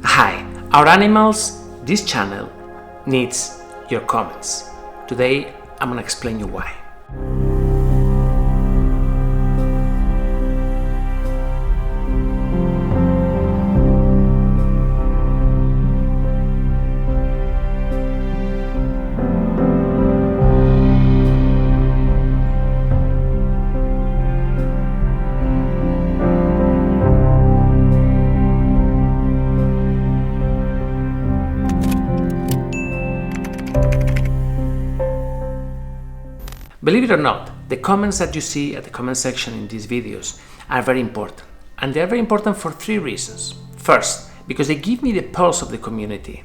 Hi, our animals, this channel needs your comments. Today I'm gonna explain you why. Believe it or not, the comments that you see at the comment section in these videos are very important. And they're very important for three reasons. First, because they give me the pulse of the community.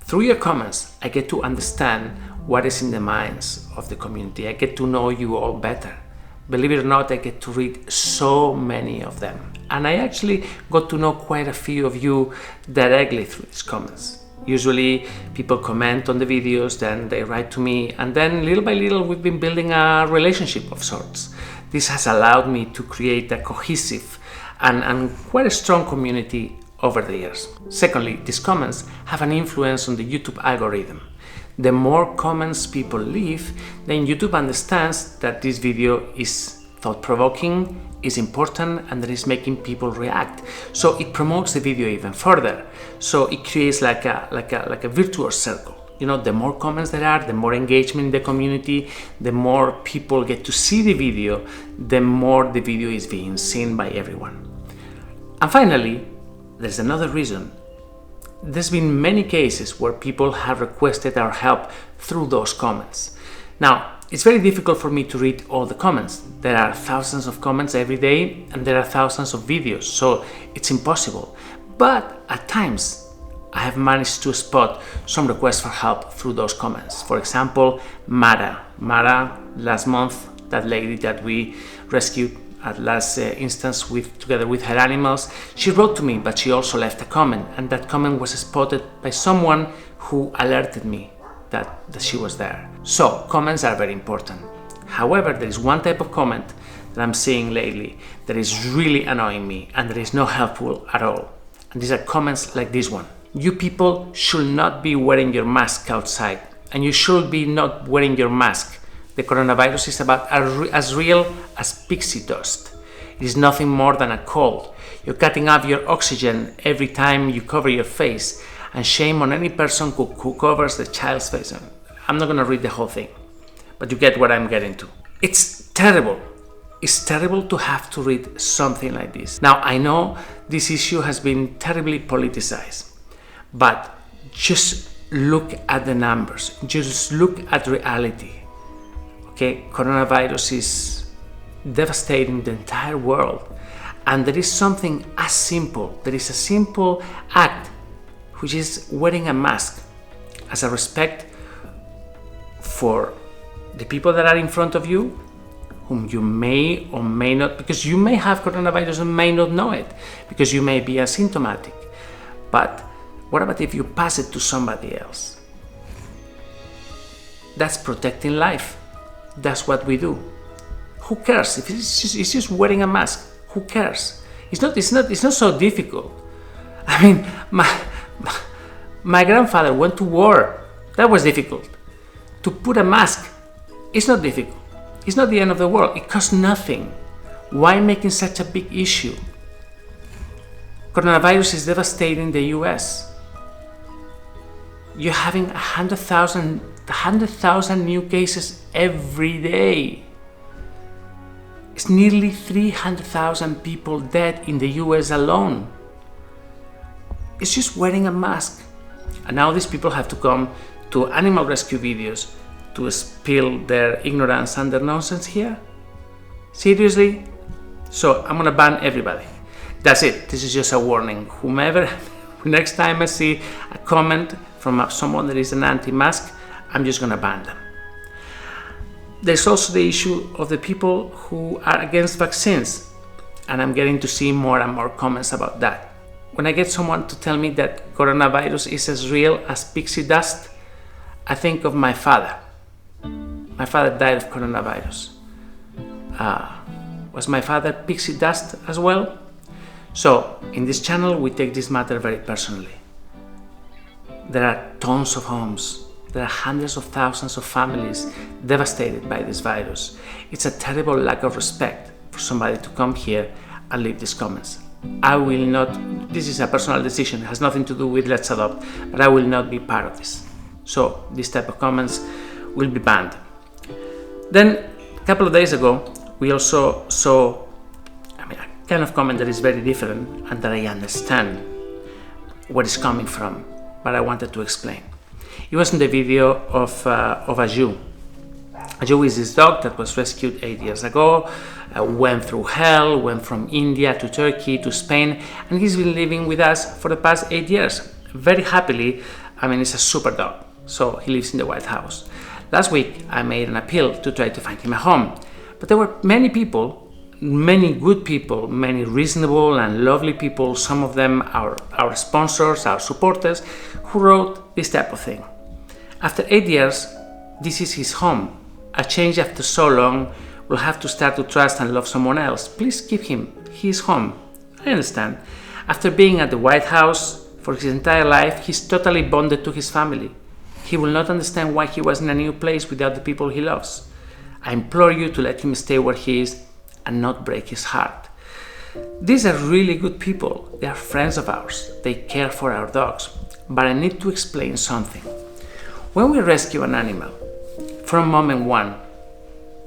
Through your comments, I get to understand what is in the minds of the community. I get to know you all better. Believe it or not, I get to read so many of them. And I actually got to know quite a few of you directly through these comments. Usually people comment on the videos, then they write to me, and then little by little we've been building a relationship of sorts. This has allowed me to create a cohesive and quite a strong community over the years. Secondly, these comments have an influence on the YouTube algorithm. The more comments people leave, then YouTube understands that this video is thought-provoking, is important, and that is making people react. So it promotes the video even further. So it creates like a virtuous circle. You know, the more comments there are, the more engagement in the community, the more people get to see the video, the more the video is being seen by everyone. And finally, there's another reason. There's been many cases where people have requested our help through those comments. Now, it's very difficult for me to read all the comments. There are thousands of comments every day and there are thousands of videos, so it's impossible. But at times, I have managed to spot some requests for help through those comments. For example, Mara, last month, that lady that we rescued at last instance together with her animals, she wrote to me, but she also left a comment, and that comment was spotted by someone who alerted me that she was there. So comments are very important. However, there is one type of comment that I'm seeing lately that is really annoying me and that is not helpful at all. And these are comments like this one. You people should not be wearing your mask outside, and you should be not wearing your mask. The coronavirus is about as real as pixie dust. It is nothing more than a cold. You're cutting off your oxygen every time you cover your face, and shame on any person who covers the child's face. I'm not going to read the whole thing, but you get what I'm getting to. It's terrible. It's terrible to have to read something like this. Now, I know this issue has been terribly politicized, but just look at the numbers. Just look at reality. Okay, coronavirus is devastating the entire world, and there is something as simple. There is a simple act, which is wearing a mask as a respect for the people that are in front of you, whom you may or may not, because you may have coronavirus and may not know it, because you may be asymptomatic. But what about if you pass it to somebody else? That's protecting life. That's what we do. Who cares? If it's just wearing a mask, who cares? It's not so difficult. I mean, my grandfather went to war. That was difficult. To put a mask, it's not difficult. It's not the end of the world. It costs nothing. Why making such a big issue? Coronavirus is devastating the US. You're having 100,000 new cases every day. It's nearly 300,000 people dead in the US alone. It's just wearing a mask. And now these people have to come to animal rescue videos to spill their ignorance and their nonsense here? Seriously? So I'm gonna ban everybody. That's it. This is just a warning. Whomever, next time I see a comment from someone that is an anti-mask, I'm just gonna ban them. There's also the issue of the people who are against vaccines, and I'm getting to see more and more comments about that. When I get someone to tell me that coronavirus is as real as pixie dust, I think of my father. My father died of coronavirus. Was my father pixie dust as well? So, in this channel, we take this matter very personally. There are tons of homes. There are hundreds of thousands of families devastated by this virus. It's a terrible lack of respect for somebody to come here and leave these comments. I will not, this is a personal decision, it has nothing to do with Let's Adopt, but I will not be part of this. So, this type of comments will be banned. Then, a couple of days ago, we also saw a kind of comment that is very different and that I understand where it's coming from, but I wanted to explain. It was in the video of a Jew. A Jew is this dog that was rescued 8 years ago, went through hell, went from India to Turkey to Spain, and he's been living with us for the past 8 years. Very happily, it's a super dog, so he lives in the White House. Last week, I made an appeal to try to find him a home, but there were many people, many good people, many reasonable and lovely people, some of them our sponsors, our supporters, who wrote this type of thing. After 8 years, this is his home. A change after so long will have to start to trust and love someone else. Please give him his home. I understand. After being at the White House for his entire life, he's totally bonded to his family. He will not understand why he was in a new place without the people he loves. I implore you to let him stay where he is and not break his heart. These are really good people. They are friends of ours. They care for our dogs. But I need to explain something. When we rescue an animal, from moment one,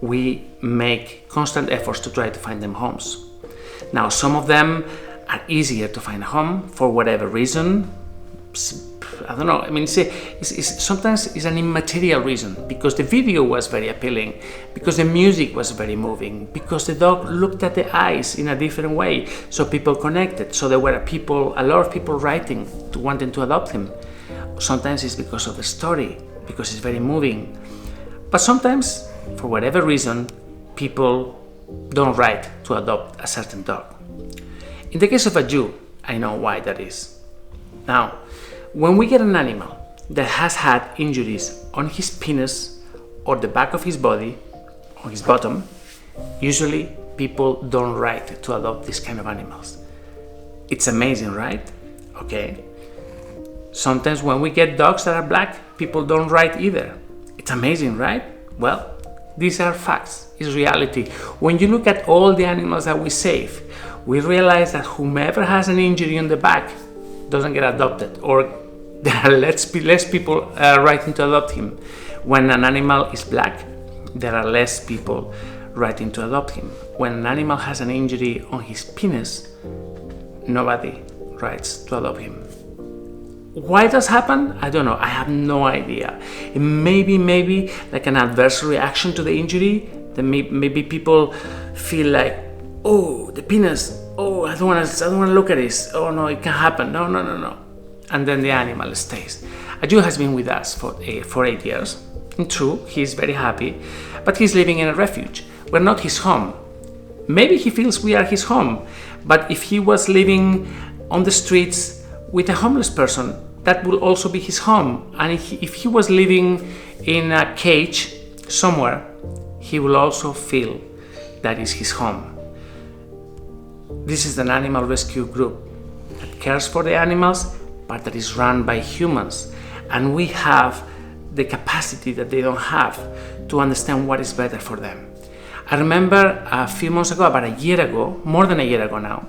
we make constant efforts to try to find them homes. Now, some of them are easier to find a home for whatever reason. I don't know. Sometimes it's an immaterial reason, because the video was very appealing, because the music was very moving, because the dog looked at the eyes in a different way, so people connected. So there were a lot of people writing to wanting to adopt him. Sometimes it's because of the story, because it's very moving. But sometimes, for whatever reason, people don't write to adopt a certain dog. In the case of a Jew, I know why that is. Now, when we get an animal that has had injuries on his penis or the back of his body, or his bottom, usually people don't write to adopt these kind of animals. It's amazing, right? Okay. Sometimes when we get dogs that are black, people don't write either. It's amazing, right? Well, these are facts. It's reality. When you look at all the animals that we save, we realize that whomever has an injury on the back doesn't get adopted, or there are less people writing to adopt him. When an animal is black, there are less people writing to adopt him. When an animal has an injury on his penis, nobody writes to adopt him. Why does happen? I don't know. I have no idea. It maybe like an adverse reaction to the injury. Maybe people feel like, oh, the penis. Oh, I don't want to look at this. Oh no, it can happen. No. And then the animal stays. A Jew has been with us for 8 years. And true, he's very happy, but he's living in a refuge. We're not his home. Maybe he feels we are his home, but if he was living on the streets with a homeless person, that will also be his home. And if he was living in a cage somewhere, he will also feel that is his home. This is an animal rescue group that cares for the animals, but that is run by humans. And we have the capacity that they don't have to understand what is better for them. I remember a few months ago, about a year ago, more than a year ago now,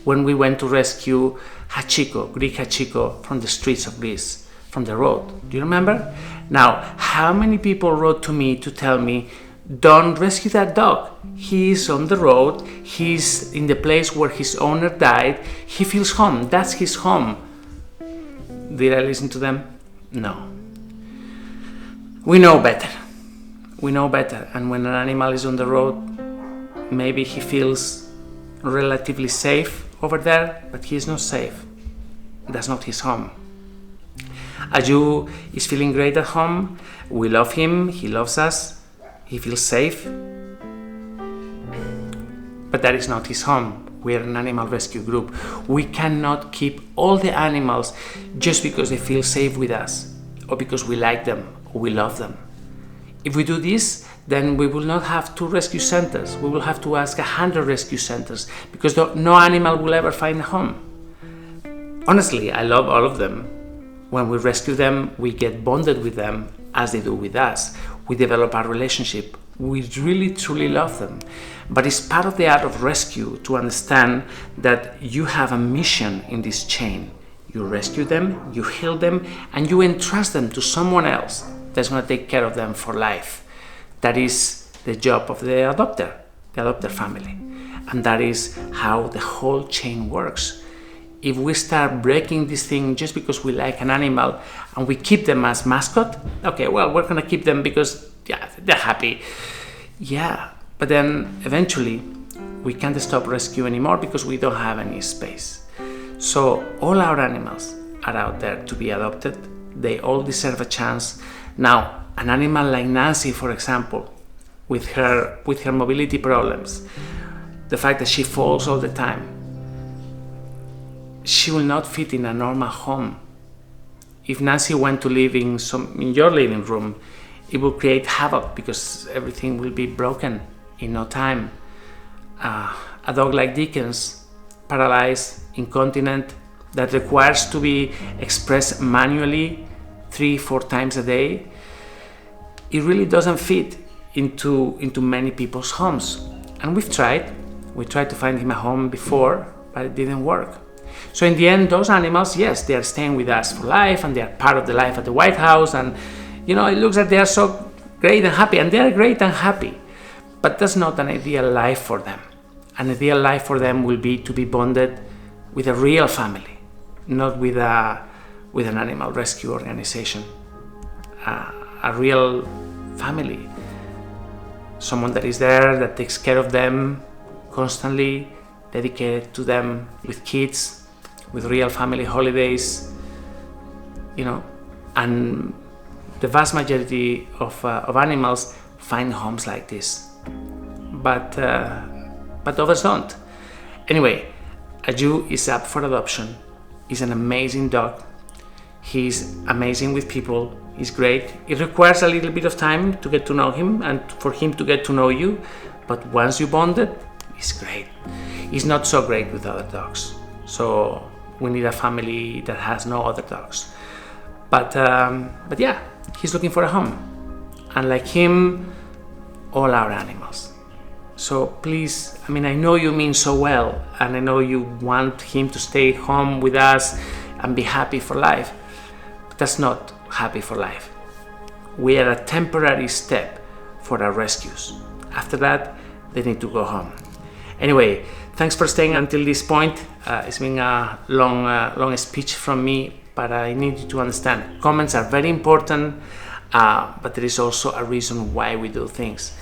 when we went to rescue Hachiko, Greek Hachiko, from the streets of Greece, from the road. Do you remember? Now, how many people wrote to me to tell me, don't rescue that dog. He's on the road. He's in the place where his owner died. He feels home. That's his home. Did I listen to them? No. We know better. We know better. And when an animal is on the road, maybe he feels relatively safe over there, but he is not safe. That's not his home. A Jew is feeling great at home. We love him. He loves us. He feels safe. But that is not his home. We are an animal rescue group. We cannot keep all the animals just because they feel safe with us, or because we like them, or we love them. If we do this, then we will not have 2 rescue centers. We will have to ask 100 rescue centers because no animal will ever find a home. Honestly, I love all of them. When we rescue them, we get bonded with them as they do with us. We develop our relationship. We really, truly love them. But it's part of the art of rescue to understand that you have a mission in this chain. You rescue them, you heal them, and you entrust them to someone else that's going to take care of them for life. That is the job of the adopter family. And that is how the whole chain works. If we start breaking this thing just because we like an animal and we keep them as mascot, okay, well, we're going to keep them because, yeah, they're happy. Yeah, but then eventually we can't stop rescue anymore because we don't have any space. So all our animals are out there to be adopted. They all deserve a chance. Now, an animal like Nancy, for example, with her mobility problems, the fact that she falls all the time, she will not fit in a normal home. If Nancy went to live in your living room, it will create havoc because everything will be broken in no time. A dog like Dickens, paralyzed, incontinent, that requires to be expressed manually 3-4 times a day, it really doesn't fit into many people's homes. And we tried to find him a home before, but it didn't work. So in the end, those animals, yes, they are staying with us for life and they are part of the life at the White House, and it looks like they are so great and happy, and they are great and happy, but that's not an ideal life for them. An ideal life for them will be to be bonded with a real family, not with an animal rescue organization. A real family, someone that is there, that takes care of them constantly, dedicated to them, with kids, with real family holidays, and the vast majority of animals find homes like this, but others don't. Anyway, Aju is up for adoption. He's an amazing dog. He's amazing with people. He's great. It requires a little bit of time to get to know him and for him to get to know you, but once you bonded, he's great. He's not so great with other dogs, so we need a family that has no other dogs. But yeah, he's looking for a home, and like him, all our animals. So please, I know you mean so well, and I know you want him to stay home with us and be happy for life, but that's not happy for life. We are a temporary step for our rescues. After that, they need to go home. Anyway, thanks for staying until this point. It's been a long speech from me, but I need you to understand, comments are very important, but there is also a reason why we do things.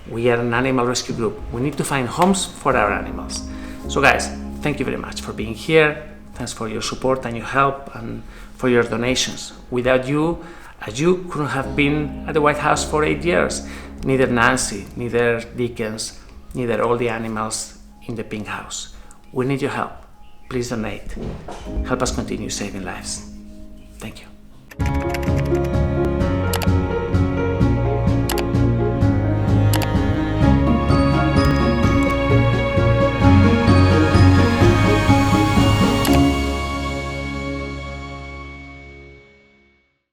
We are an animal rescue group. We need to find homes for our animals. So guys, thank you very much for being here. Thanks for your support and your help and for your donations. Without you, Aju couldn't have been at the White House for 8 years. Neither Nancy, neither Dickens, neither all the animals in the pink house. We need your help. Please donate. Help us continue saving lives. Thank you.